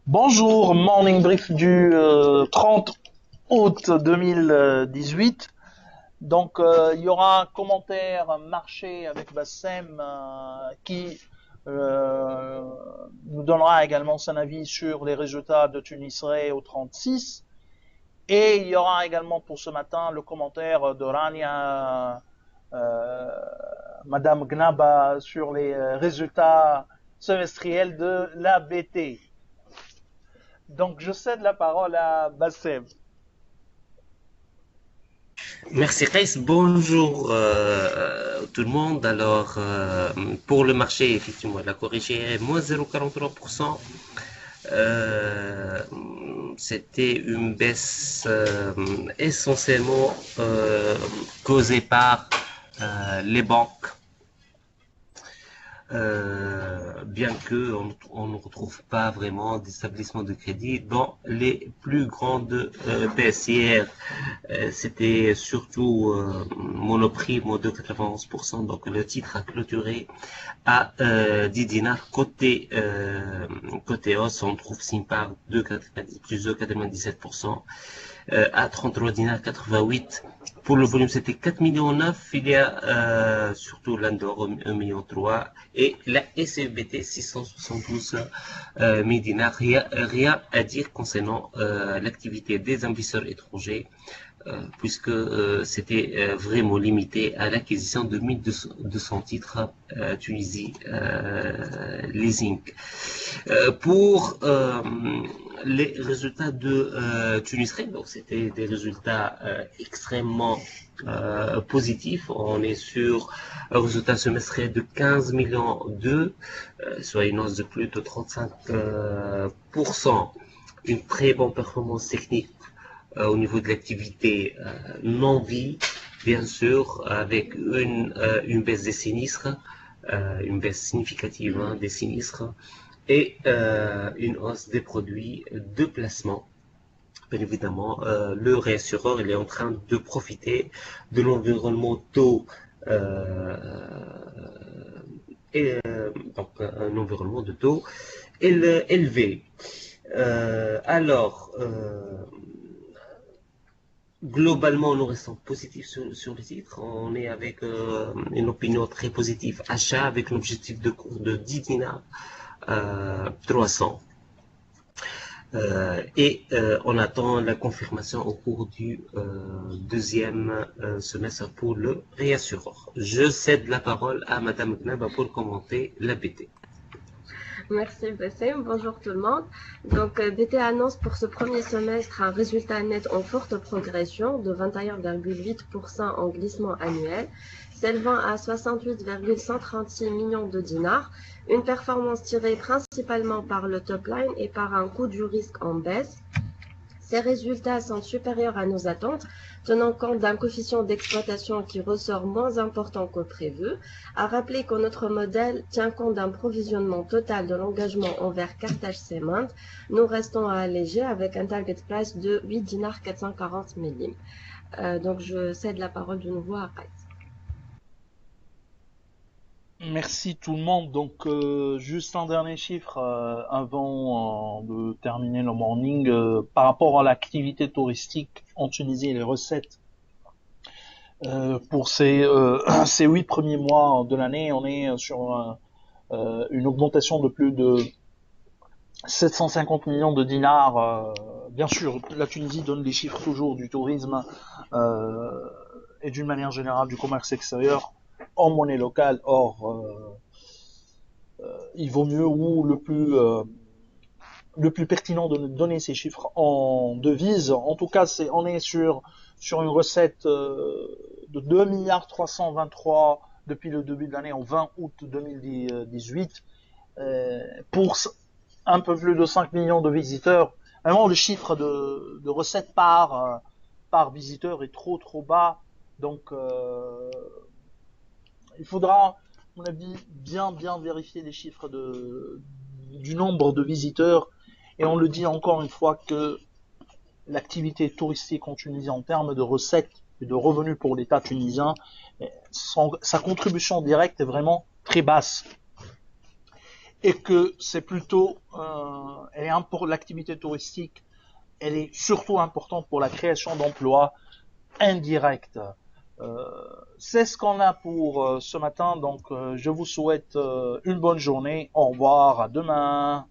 Bonjour, morning brief du 30 août 2018. Donc, il y aura un commentaire marché avec Bassem qui euh, nous donnera également son avis sur les résultats de Tunisray au 36. Et il y aura également pour ce matin le commentaire de Rania, euh, Madame Gnaba, sur les résultats semestriels de la BT. Donc, je cède la parole à Bassem. Merci Reis, bonjour tout le monde. Alors, pour le marché, effectivement, il a corrigé moins 0,43%. Euh, C'était une baisse essentiellement causée par les banques, bien que on ne retrouve pas vraiment d'établissement de crédit dans les plus grandes PSIR. C'était surtout Monoprix, moins 2,91%. Donc le titre a clôturé à 10 dinars. Côté hausse, on trouve Simpar plus de 97%, à 33 dinars 88. Pour le volume, c'était 4 millions 9. Il y a surtout l'Andor 1 million 3 et la SFBT 672 000 dinars. Rien à dire concernant l'activité des investisseurs étrangers, puisque c'était vraiment limité à l'acquisition de 1200 titres Tunisie Leasing. Pour les résultats de Tunisie, donc c'était des résultats extrêmement positifs. On est sur un résultat semestriel de 15 millions d'euros, soit une hausse de plus de 35%. Une très bonne performance technique au niveau de l'activité non vie, bien sûr, avec une baisse des sinistres, une baisse significative des sinistres, et une hausse des produits de placement. Bien évidemment, le réassureur il est en train de profiter de l'environnement taux et donc un environnement de taux élevé. Globalement, nous restons positifs sur le titre. On est avec une opinion très positive. Achat avec l'objectif de cours de 10 dinars 300. On attend la confirmation au cours du deuxième semestre pour le réassureur. Je cède la parole à Madame Gnaba pour commenter la BT. Merci Bassem, bonjour tout le monde. Donc BT annonce pour ce premier semestre un résultat net en forte progression de 21,8% en glissement annuel, s'élevant à 68,136 millions de dinars, une performance tirée principalement par le top line et par un coût du risque en baisse. Ces résultats sont supérieurs à nos attentes, tenant compte d'un coefficient d'exploitation qui ressort moins important que prévu. À rappeler que notre modèle tient compte d'un provisionnement total de l'engagement envers Carthage Cement. Nous restons à alléger avec un target price de 8 dinars 440 millimes. Donc je cède la parole de nouveau à Raïs. Merci tout le monde. Donc, juste un dernier chiffre avant de terminer le morning. Par rapport à l'activité touristique en Tunisie et les recettes pour ces 8 premiers mois de l'année, on est sur une augmentation de plus de 750 millions de dinars. Bien sûr, la Tunisie donne les chiffres toujours du tourisme et d'une manière générale du commerce extérieur en monnaie locale. Or, il vaut mieux ou le plus pertinent de nous donner ces chiffres en devises. En tout cas, on est sur une recette de 2 milliards 323 depuis le début de l'année en 20 août 2018 pour un peu plus de 5 millions de visiteurs. Vraiment, le chiffre de recettes par visiteur est trop bas. Donc, il faudra, à mon avis, bien vérifier les chiffres du nombre de visiteurs. Et on le dit encore une fois que l'activité touristique en Tunisie en termes de recettes et de revenus pour l'État tunisien, sa contribution directe est vraiment très basse. et que c'est plutôt, l'activité touristique, elle est surtout importante pour la création d'emplois indirects. C'est ce qu'on a pour ce matin, donc je vous souhaite une bonne journée, au revoir, à demain.